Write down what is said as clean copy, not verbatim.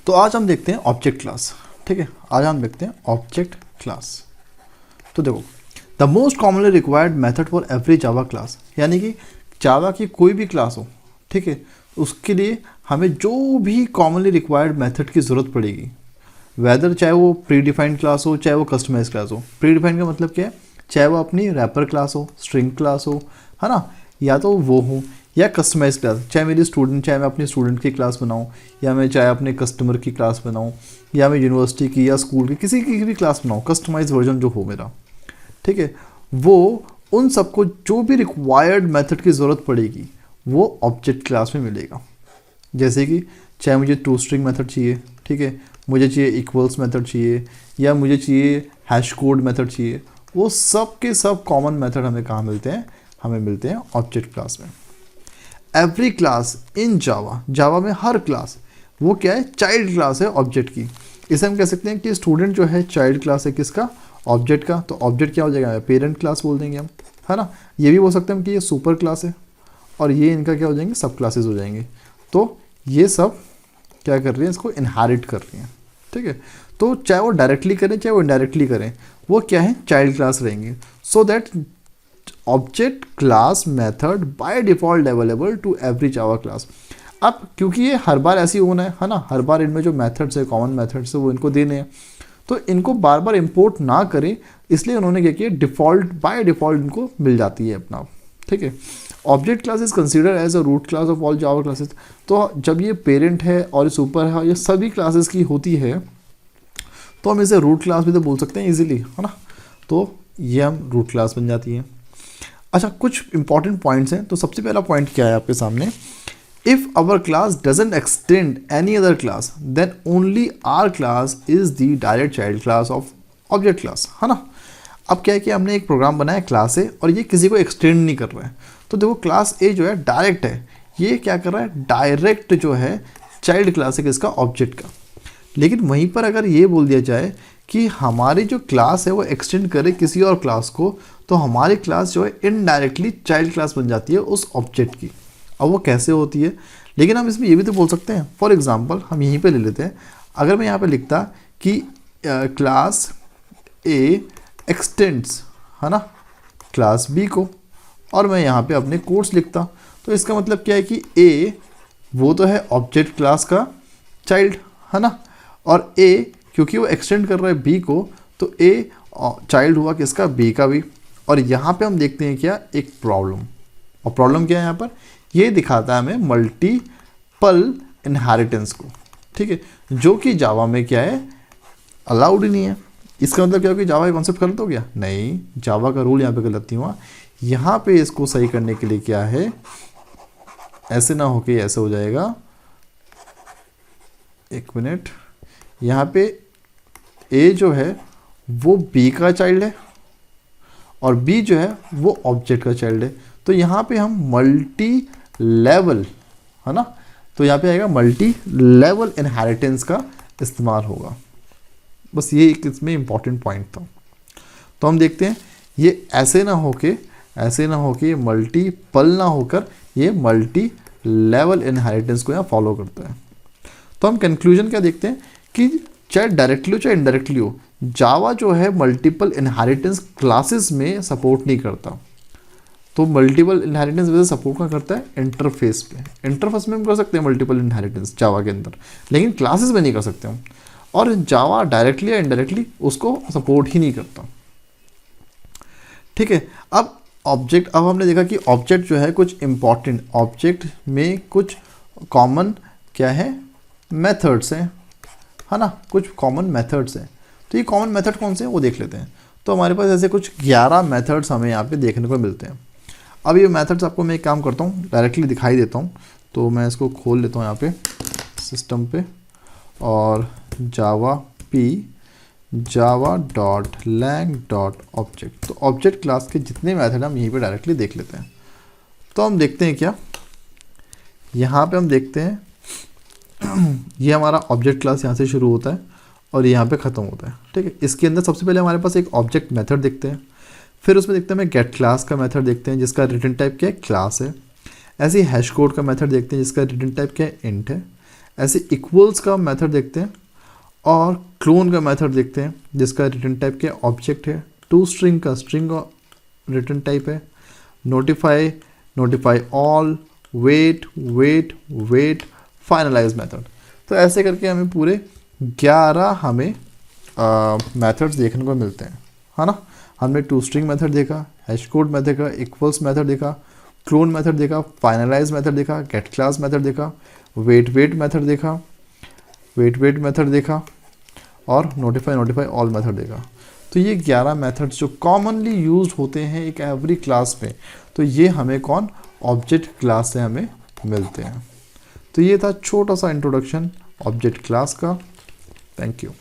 तो आज हम देखते हैं ऑब्जेक्ट क्लास। ठीक है, आज हम देखते हैं ऑब्जेक्ट क्लास। तो देखो, the most commonly required method for every Java class, यानी कि जावा की कोई भी क्लास हो, ठीक है, उसके लिए हमें जो भी कॉमनली रिक्वायर्ड मेथड की ज़रूरत पड़ेगी, वेदर चाहे वो प्री डिफाइंड क्लास हो चाहे वो कस्टमाइज क्लास हो। प्री डिफाइंड का मतलब क्या है, चाहे वो अपनी रैपर क्लास हो, स्ट्रिंग क्लास हो, है ना, या तो वो हो, या कस्टमाइज क्लास, चाहे मेरी स्टूडेंट, चाहे मैं अपनी स्टूडेंट की क्लास बनाऊँ, या मैं चाहे अपने कस्टमर की क्लास बनाऊँ, या मैं यूनिवर्सिटी की या स्कूल की किसी की भी क्लास बनाऊँ, कस्टमाइज वर्जन जो हो मेरा, ठीक है, वो उन सबको जो भी रिक्वायर्ड मेथड की ज़रूरत पड़ेगी वो ऑब्जेक्ट क्लास में मिलेगा। जैसे कि चाहे मुझे टू स्ट्रिंग मेथड चाहिए, ठीक है, मुझे चाहिए इक्वल्स मेथड चाहिए, या मुझे चाहिए हैश कोड मेथड चाहिए, वो सब के सब कॉमन मेथड हमें कहाँ मिलते हैं, हमें मिलते हैं ऑब्जेक्ट क्लास में। एवरी क्लास इन जावा, जावा में हर क्लास वो क्या है, चाइल्ड क्लास है ऑब्जेक्ट की। इसे हम कह सकते हैं कि स्टूडेंट जो है चाइल्ड क्लास है किसका, ऑब्जेक्ट का। तो ऑब्जेक्ट क्या हो जाएगा, पेरेंट क्लास बोल देंगे हम, है ना। ये भी बोल सकते हैं हम कि ये सुपर क्लास है, और ये इनका क्या हो जाएंगे, सब क्लासेस हो जाएंगे। तो ये सब क्या कर रही हैं, इसको इनहेरिट कर रही हैं, ठीक है। तो चाहे वो डायरेक्टली करें चाहे वो इनडायरेक्टली करें, वो क्या है, चाइल्ड क्लास रहेंगे। So that object class method by default available to every Java class. अब क्योंकि ये हर बार ऐसे ही होना है ना, हर बार इनमें जो मेथड्स है, कॉमन मेथड्स है, वो इनको देने हैं, तो इनको बार बार इंपोर्ट ना करें, इसलिए उन्होंने क्या किया, डिफ़ॉल्ट बाय डिफ़ॉल्ट इनको मिल जाती है अपना, ठीक है। Object class is consider as a root class of all Java classes. तो जब ये पेरेंट है और सुपर है और ये सभी क्लासेस की होती है, तो हम इसे रूट क्लास भी तो बोल सकते हैं इजीली, है ना। तो ये हम रूट क्लास बन जाती है। अच्छा, कुछ इंपॉर्टेंट पॉइंट्स हैं। तो सबसे पहला पॉइंट क्या है आपके सामने, if our class doesn't extend any other class then only our class is the direct child class of object class, है ना। अब क्या है कि हमने एक प्रोग्राम बनाया क्लास ए और ये किसी को एक्सटेंड नहीं कर रहा है। तो देखो क्लास ए जो है डायरेक्ट है, ये क्या कर रहा है, डायरेक्ट जो है चाइल्ड क्लास है किसका, ऑब्जेक्ट का। लेकिन वहीं पर अगर ये बोल दिया जाए कि हमारी जो क्लास है वो एक्सटेंड करे किसी और क्लास को, तो हमारी क्लास जो है इनडायरेक्टली चाइल्ड क्लास बन जाती है उस ऑब्जेक्ट की। अब वो कैसे होती है, लेकिन हम इसमें ये भी तो बोल सकते हैं। फॉर एग्जांपल हम यहीं पे ले लेते हैं, अगर मैं यहाँ पे लिखता कि क्लास ए एक्सटेंड्स, है ना, क्लास बी को, और मैं यहाँ पे अपने कोड्स लिखता, तो इसका मतलब क्या है कि ए वो तो है ऑब्जेक्ट क्लास का चाइल्ड, है ना, और ए क्योंकि वो एक्सटेंड कर रहा है बी को, तो ए चाइल्ड हुआ किसका, बी का भी। और यहाँ पे हम देखते हैं क्या, एक प्रॉब्लम, और प्रॉब्लम क्या है यहाँ पर, ये दिखाता है हमें मल्टीपल इनहेरिटेंस को, ठीक है, जो कि जावा में क्या है, अलाउड ही नहीं है। इसका मतलब क्या हो कि जावा का कॉन्सेप्ट गलत हो गया, नहीं, जावा का रूल यहाँ पे गलत नहीं हुआ। यहाँ पे इसको सही करने के लिए क्या है, ऐसे ना होके ऐसे हो जाएगा, एक मिनट, यहाँ पे ए जो है वो बी का चाइल्ड है और बी जो है वो ऑब्जेक्ट का चाइल्ड है। तो यहाँ पे हम मल्टी लेवल, है ना, तो यहाँ पे आएगा मल्टी लेवल इनहेरिटेंस का इस्तेमाल होगा। बस ये एक इसमें इंपॉर्टेंट पॉइंट था। तो हम देखते हैं ये ऐसे ना होके मल्टीपल ना होकर ये मल्टी लेवल इनहेरिटेंस को यहाँ फॉलो करता है। तो हम कंक्लूजन क्या देखते हैं कि चाहे डायरेक्टली हो चाहे इनडायरेक्टली हो, जावा जो है मल्टीपल इनहेरिटेंस क्लासेस में सपोर्ट नहीं करता। तो मल्टीपल इनहेरिटेंस वैसे सपोर्ट क्या करता है, इंटरफेस पे, इंटरफेस में हम कर सकते हैं मल्टीपल इनहेरिटेंस जावा के अंदर, लेकिन क्लासेस में नहीं कर सकते हम। और जावा डायरेक्टली या इनडायरेक्टली उसको सपोर्ट ही नहीं करता, ठीक है। अब ऑब्जेक्ट, अब हमने देखा कि ऑब्जेक्ट जो है कुछ इंपॉर्टेंट, ऑब्जेक्ट में कुछ कॉमन क्या है, मेथड्स हैं, है ना, कुछ कॉमन मेथड्स हैं। तो ये कॉमन मेथड कौन से हैं वो देख लेते हैं। तो हमारे पास ऐसे कुछ 11 मेथड्स हमें यहाँ पे देखने को मिलते हैं। अब ये मेथड्स आपको मैं एक काम करता हूँ, डायरेक्टली दिखाई देता हूँ। तो मैं इसको खोल लेता हूँ यहाँ पे सिस्टम पे, और java.lang.object, तो ऑब्जेक्ट क्लास के जितने मेथड हम यहीं पे डायरेक्टली देख लेते हैं। तो हम देखते हैं क्या, यहाँ पे हम देखते हैं ये हमारा ऑब्जेक्ट क्लास यहाँ से शुरू होता है और यहाँ पे ख़त्म होता है, ठीक है। इसके अंदर सबसे पहले हमारे पास एक ऑब्जेक्ट मेथड देखते हैं, फिर उसमें देखते हैं हमें गेट क्लास का मेथड देखते हैं जिसका रिटर्न टाइप क्या है, क्लास है। ऐसे ही हैश कोड का मेथड देखते हैं जिसका रिटर्न टाइप क्या है, इंट है। ऐसे इक्वल्स का मेथड देखते हैं और क्लोन का मेथड देखते हैं जिसका रिटर्न टाइप क्या ऑब्जेक्ट है। टू स्ट्रिंग का स्ट्रिंग रिटर्न टाइप है। Notify, notify all, wait wait wait, finalize method. तो ऐसे करके हमें पूरे 11 हमें मेथड्स देखने को मिलते हैं, है ना। हमने टू स्ट्रिंग मेथड देखा, हैश कोड मेथड देखा, इक्वल्स मेथड देखा, क्लोन मेथड देखा, फाइनलाइज मेथड देखा, गेट क्लास मेथड देखा, वेट वेट मेथड देखा, वेट वेट मेथड देखा और नोटिफाई नोटिफाई ऑल मेथड देखा। तो ये 11 मेथड्स जो कॉमनली यूज्ड होते हैं एक एवरी क्लास में, तो ये हमें कौन ऑब्जेक्ट क्लास से हमें मिलते हैं। तो ये था छोटा सा इंट्रोडक्शन ऑब्जेक्ट क्लास का। Thank you.